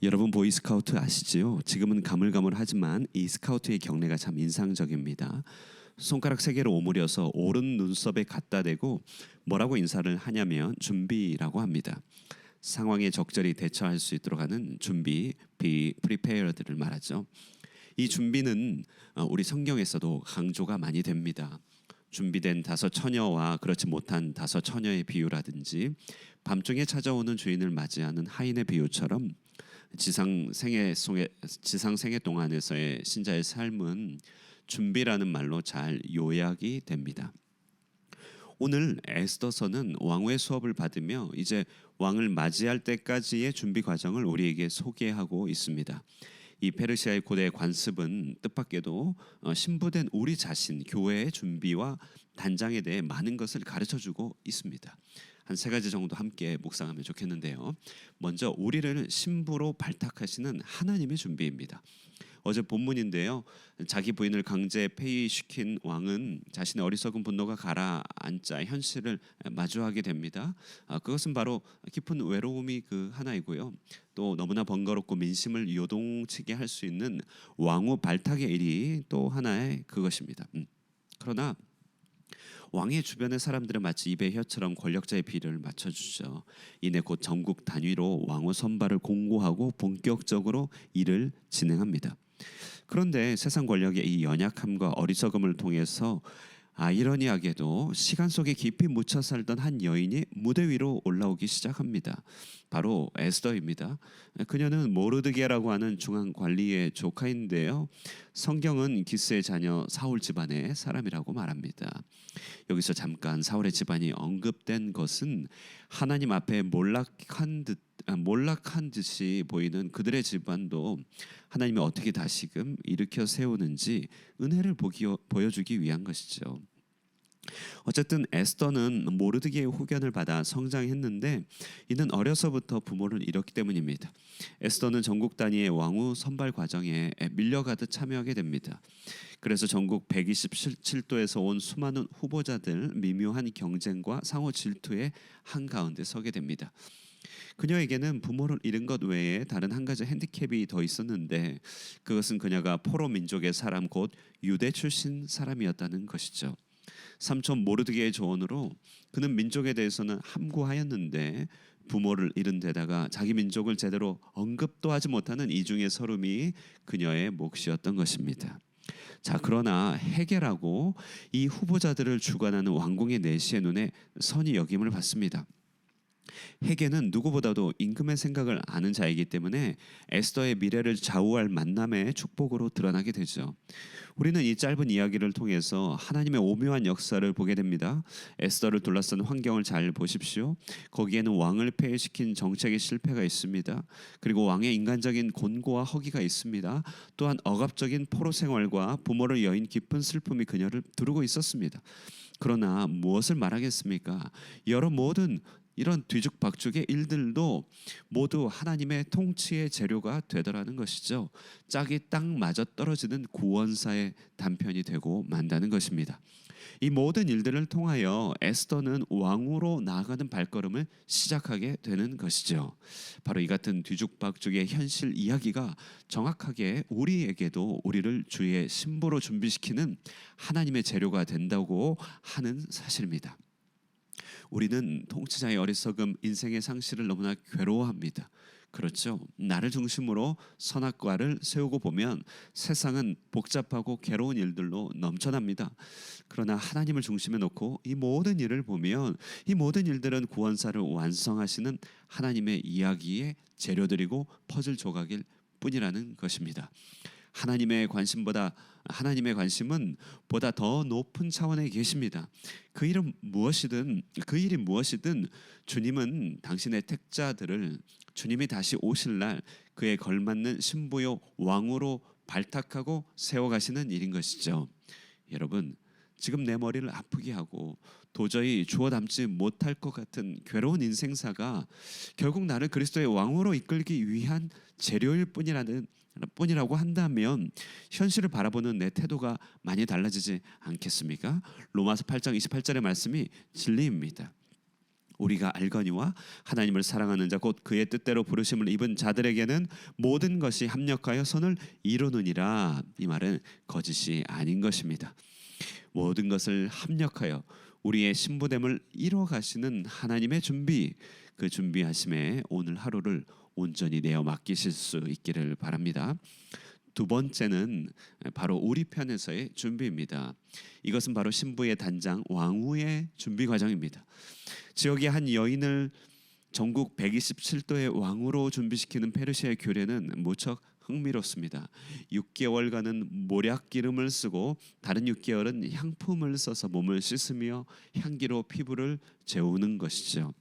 여러분 보이스카우트 아시지요? 지금은 가물가물하지만 이 스카우트의 경례가 참 인상적입니다. 손가락 세 개를 오므려서 오른 눈썹에 갖다 대고 뭐라고 인사를 하냐면 준비라고 합니다. 상황에 적절히 대처할 수 있도록 하는 준비, be prepared를 말하죠. 이 준비는 우리 성경에서도 강조가 많이 됩니다. 준비된 다섯 처녀와 그렇지 못한 다섯 처녀의 비유라든지 밤중에 찾아오는 주인을 맞이하는 하인의 비유처럼 지상 생애 동안에서의 신자의 삶은 준비라는 말로 잘 요약이 됩니다. 오늘 에스더서는 왕후의 수업을 받으며 이제 왕을 맞이할 때까지의 준비 과정을 우리에게 소개하고 있습니다. 이 페르시아의 고대 관습은 뜻밖에도 신부된 우리 자신, 교회의 준비와 단장에 대해 많은 것을 가르쳐주고 있습니다. 한 세 가지 정도 함께 묵상하면 좋겠는데요. 먼저 우리를 신부로 발탁하시는 하나님의 준비입니다. 어제 본문인데요. 자기 부인을 강제 폐위시킨 왕은 자신의 어리석은 분노가 가라앉자 현실을 마주하게 됩니다. 그것은 바로 깊은 외로움이 그 하나이고요. 또 너무나 번거롭고 민심을 요동치게 할 수 있는 왕후 발탁의 일이 또 하나의 그것입니다. 그러나 왕의 주변의 사람들은 마치 입의 혀처럼 권력자의 비를 맞춰주죠. 이내 곧 전국 단위로 왕후 선발을 공고하고 본격적으로 일을 진행합니다. 그런데 세상 권력의 이 연약함과 어리석음을 통해서 아이러니하게도 시간 속에 깊이 묻혀 살던 한 여인이 무대 위로 올라오기 시작합니다. 바로 에스더입니다. 그녀는 모르드게라고 하는 중앙 관리의 조카인데요. 성경은 기스의 자녀 사울 집안의 사람이라고 말합니다. 여기서 잠깐 사울의 집안이 언급된 것은 하나님 앞에 몰락한 듯이 보이는 그들의 집안도 하나님이 어떻게 다시금 일으켜 세우는지 은혜를 보여주기 위한 것이죠. 어쨌든 에스더는 모르드게의 후견을 받아 성장했는데 이는 어려서부터 부모를 잃었기 때문입니다. 에스더는 전국 단위의 왕후 선발 과정에 밀려가듯 참여하게 됩니다. 그래서 전국 127도에서 온 수많은 후보자들 미묘한 경쟁과 상호 질투의 한가운데 서게 됩니다. 그녀에게는 부모를 잃은 것 외에 다른 한 가지 핸디캡이 더 있었는데 그것은 그녀가 포로 민족의 사람 곧 유대 출신 사람이었다는 것이죠. 삼촌 모르드게의 조언으로 그는 민족에 대해서는 함구하였는데 부모를 잃은 데다가 자기 민족을 제대로 언급도 하지 못하는 이중의 서름이 그녀의 몫이었던 것입니다. 자, 그러나 헤게라고 이 후보자들을 주관하는 왕궁의 내시의 눈에 선이 여김을 받습니다. 헤게는 누구보다도 임금의 생각을 아는 자이기 때문에 에스더의 미래를 좌우할 만남의 축복으로 드러나게 되죠. 우리는 이 짧은 이야기를 통해서 하나님의 오묘한 역사를 보게 됩니다. 에스더를 둘러싼 환경을 잘 보십시오. 거기에는 왕을 폐위시킨 정책의 실패가 있습니다. 그리고 왕의 인간적인 곤고와 허기가 있습니다. 또한 억압적인 포로 생활과 부모를 여인 깊은 슬픔이 그녀를 두르고 있었습니다. 그러나 무엇을 말하겠습니까? 여러 모든 이런 뒤죽박죽의 일들도 모두 하나님의 통치의 재료가 되더라는 것이죠. 짝이 딱 맞아 떨어지는 구원사의 단편이 되고 만다는 것입니다. 이 모든 일들을 통하여 에스더는 왕으로 나아가는 발걸음을 시작하게 되는 것이죠. 바로 이 같은 뒤죽박죽의 현실 이야기가 정확하게 우리에게도 우리를 주의 신부로 준비시키는 하나님의 재료가 된다고 하는 사실입니다. 우리는 통치자의 어리석음, 인생의 상실을 너무나 괴로워합니다. 그렇죠. 나를 중심으로 선악과를 세우고 보면 세상은 복잡하고 괴로운 일들로 넘쳐납니다. 그러나 하나님을 중심에 놓고 이 모든 일을 보면 이 모든 일들은 구원사를 완성하시는 하나님의 이야기의 재료들이고 퍼즐 조각일 뿐이라는 것입니다. 하나님의 관심은 보다 더 높은 차원에 계십니다. 그 일이 무엇이든 주님은 당신의 택자들을 주님이 다시 오실 날 그에 걸맞는 신부요 왕으로 발탁하고 세워가시는 일인 것이죠. 여러분, 지금 내 머리를 아프게 하고 도저히 주워 담지 못할 것 같은 괴로운 인생사가 결국 나를 그리스도의 왕으로 이끌기 위한 재료일 뿐이라고 한다면 현실을 바라보는 내 태도가 많이 달라지지 않겠습니까? 로마서 8장 28절의 말씀이 진리입니다. 우리가 알거니와 하나님을 사랑하는 자 곧 그의 뜻대로 부르심을 입은 자들에게는 모든 것이 합력하여 선을 이루느니라. 이 말은 거짓이 아닌 것입니다. 모든 것을 합력하여 우리의 신부됨을 이뤄 가시는 하나님의 준비, 그 준비하심에 오늘 하루를 온전히 내어 맡기실 수 있기를 바랍니다. 두 번째는 바로 우리 편에서의 준비입니다. 이것은 바로 신부의 단장 왕후의 준비 과정입니다. 지역의 한 여인을 전국 127도의 왕후로 준비시키는 페르시아의 규례는 무척 흥미롭습니다. 6개월간은 모략 기름을 쓰고 다른 6개월은 향품을 써서 몸을 씻으며 향기로 피부를 재우는 것이죠.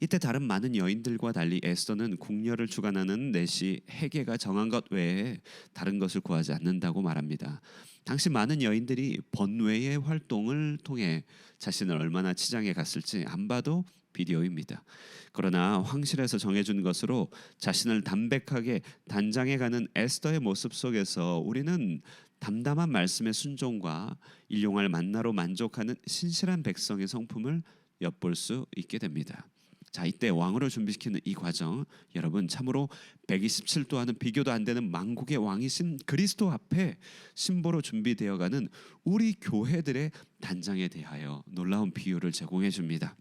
이때 다른 많은 여인들과 달리 에스더는 궁녀를 주관하는 내시 헤게가 정한 것 외에 다른 것을 구하지 않는다고 말합니다. 당시 많은 여인들이 번외의 활동을 통해 자신을 얼마나 치장해 갔을지 안 봐도 비디오입니다. 그러나 황실에서 정해준 것으로 자신을 담백하게 단장해 가는 에스더의 모습 속에서 우리는 담담한 말씀의 순종과 일용할 만나로 만족하는 신실한 백성의 성품을 엿볼 수 있게 됩니다. 자, 이때 왕으로 준비시키는 이 과정, 여러분 참으로 127도와는 비교도 안 되는 만국의 왕이신 그리스도 앞에 신부로 준비되어가는 우리 교회들의 단장에 대하여 놀라운 비유를 제공해 줍니다.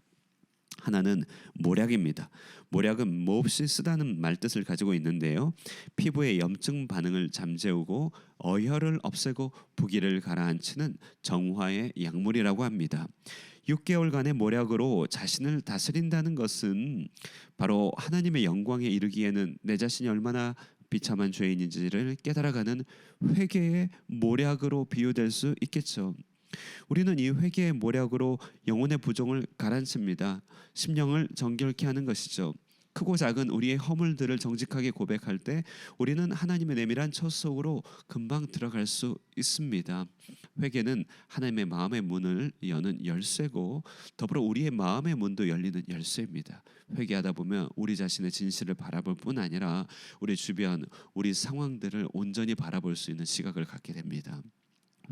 하나는 모략입니다. 모략은 몹시 쓰다는 말뜻을 가지고 있는데요. 피부의 염증 반응을 잠재우고 어혈을 없애고 부기를 가라앉히는 정화의 약물이라고 합니다. 6개월간의 모략으로 자신을 다스린다는 것은 바로 하나님의 영광에 이르기에는 내 자신이 얼마나 비참한 죄인인지를 깨달아가는 회개의 모략으로 비유될 수 있겠죠. 우리는 이 회개의 모략으로 영혼의 부종을 가라앉힙니다. 심령을 정결케 하는 것이죠. 크고 작은 우리의 허물들을 정직하게 고백할 때 우리는 하나님의 내밀한 처 속으로 금방 들어갈 수 있습니다. 회개는 하나님의 마음의 문을 여는 열쇠고 더불어 우리의 마음의 문도 열리는 열쇠입니다. 회개하다 보면 우리 자신의 진실을 바라볼 뿐 아니라 우리 주변, 우리 상황들을 온전히 바라볼 수 있는 시각을 갖게 됩니다.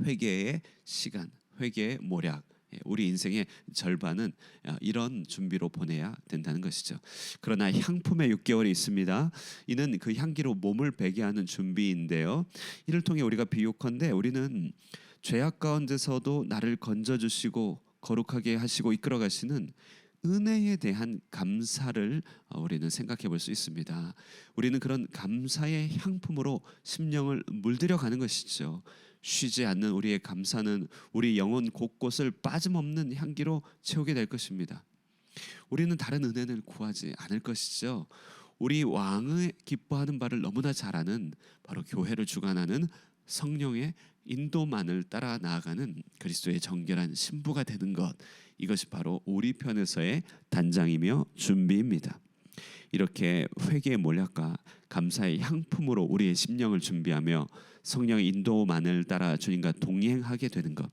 회개의 시간, 회개의 모략, 우리 인생의 절반은 이런 준비로 보내야 된다는 것이죠. 그러나 향품의 6개월이 있습니다. 이는 그 향기로 몸을 배게 하는 준비인데요. 이를 통해 우리가 비유컨대 우리는 죄악 가운데서도 나를 건져주시고 거룩하게 하시고 이끌어 가시는 은혜에 대한 감사를 우리는 생각해 볼 수 있습니다. 우리는 그런 감사의 향품으로 심령을 물들여 가는 것이죠. 쉬지 않는 우리의 감사는 우리 영혼 곳곳을 빠짐없는 향기로 채우게 될 것입니다. 우리는 다른 은혜를 구하지 않을 것이죠. 우리 왕의 기뻐하는 바를 너무나 잘 아는 바로 교회를 주관하는 성령의 인도만을 따라 나아가는 그리스도의 정결한 신부가 되는 것, 이것이 바로 우리 편에서의 단장이며 준비입니다. 이렇게 회개의 몰약과 감사의 향품으로 우리의 심령을 준비하며 성령의 인도만을 따라 주님과 동행하게 되는 것,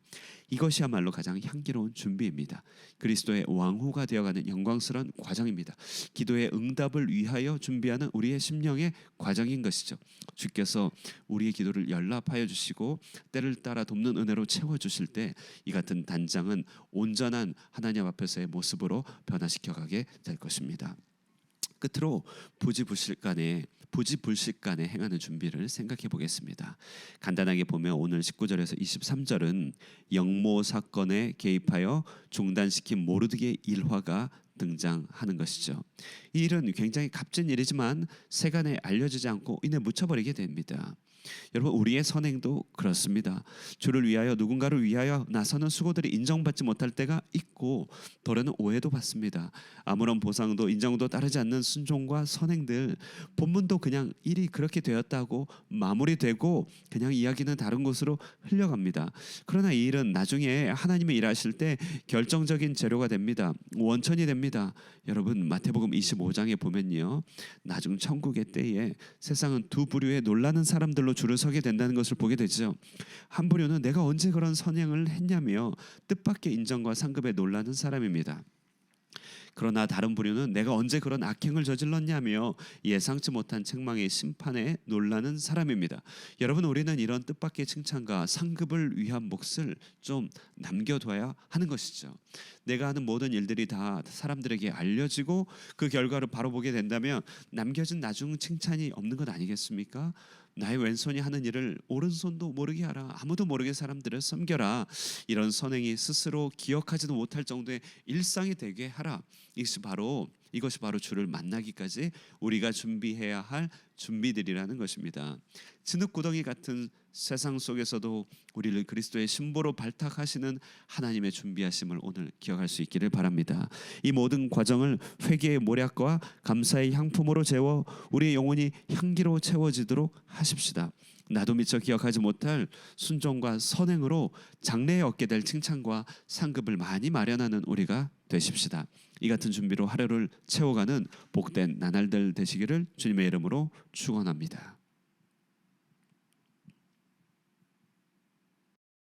이것이야말로 가장 향기로운 준비입니다. 그리스도의 왕후가 되어가는 영광스러운 과정입니다. 기도의 응답을 위하여 준비하는 우리의 심령의 과정인 것이죠. 주께서 우리의 기도를 연락하여 주시고 때를 따라 돕는 은혜로 채워주실 때 이 같은 단장은 온전한 하나님 앞에서의 모습으로 변화시켜가게 될 것입니다. 끝으로 부지불식간에 행하는 준비를 생각해 보겠습니다. 간단하게 보면 오늘 19절에서 23절은 영모 사건에 개입하여 중단시킨 모르드게의 일화가 등장하는 것이죠. 이 일은 굉장히 값진 일이지만 세간에 알려지지 않고 이내 묻혀버리게 됩니다. 여러분, 우리의 선행도 그렇습니다. 주를 위하여 누군가를 위하여 나서는 수고들이 인정받지 못할 때가 있고 도래는 오해도 받습니다. 아무런 보상도 인정도 따르지 않는 순종과 선행들, 본문도 그냥 일이 그렇게 되었다고 마무리되고 그냥 이야기는 다른 곳으로 흘려갑니다. 그러나 이 일은 나중에 하나님이 일하실 때 결정적인 재료가 됩니다. 원천이 됩니다. 여러분, 마태복음 25장에 보면요, 나중 천국의 때에 세상은 두 부류의 놀라는 사람들로 줄을 서게 된다는 것을 보게 되죠. 한 부류는 내가 언제 그런 선행을 했냐며 뜻밖의 인정과 상급에 놀라는 사람입니다. 그러나 다른 부류는 내가 언제 그런 악행을 저질렀냐며 예상치 못한 책망의 심판에 놀라는 사람입니다. 여러분, 우리는 이런 뜻밖의 칭찬과 상급을 위한 몫을 좀 남겨둬야 하는 것이죠. 내가 하는 모든 일들이 다 사람들에게 알려지고 그 결과를 바로 보게 된다면 남겨진 나중 칭찬이 없는 것 아니겠습니까? 나의 왼손이 하는 일을 오른손도 모르게 하라. 아무도 모르게 사람들을 섬겨라. 이런 선행이 스스로 기억하지도 못할 정도의 일상이 되게 하라. 이것이 바로 주를 만나기까지 우리가 준비해야 할 준비들이라는 것입니다. 진흙구덩이 같은 세상 속에서도 우리를 그리스도의 신보로 발탁하시는 하나님의 준비하심을 오늘 기억할 수 있기를 바랍니다. 이 모든 과정을 회개의 모략과 감사의 향품으로 재워 우리의 영혼이 향기로 채워지도록 하십시다. 나도 미처 기억하지 못할 순종과 선행으로 장래에 얻게 될 칭찬과 상급을 많이 마련하는 우리가 되십시다. 이 같은 준비로 하루를 채워가는 복된 나날들 되시기를 주님의 이름으로 축원합니다.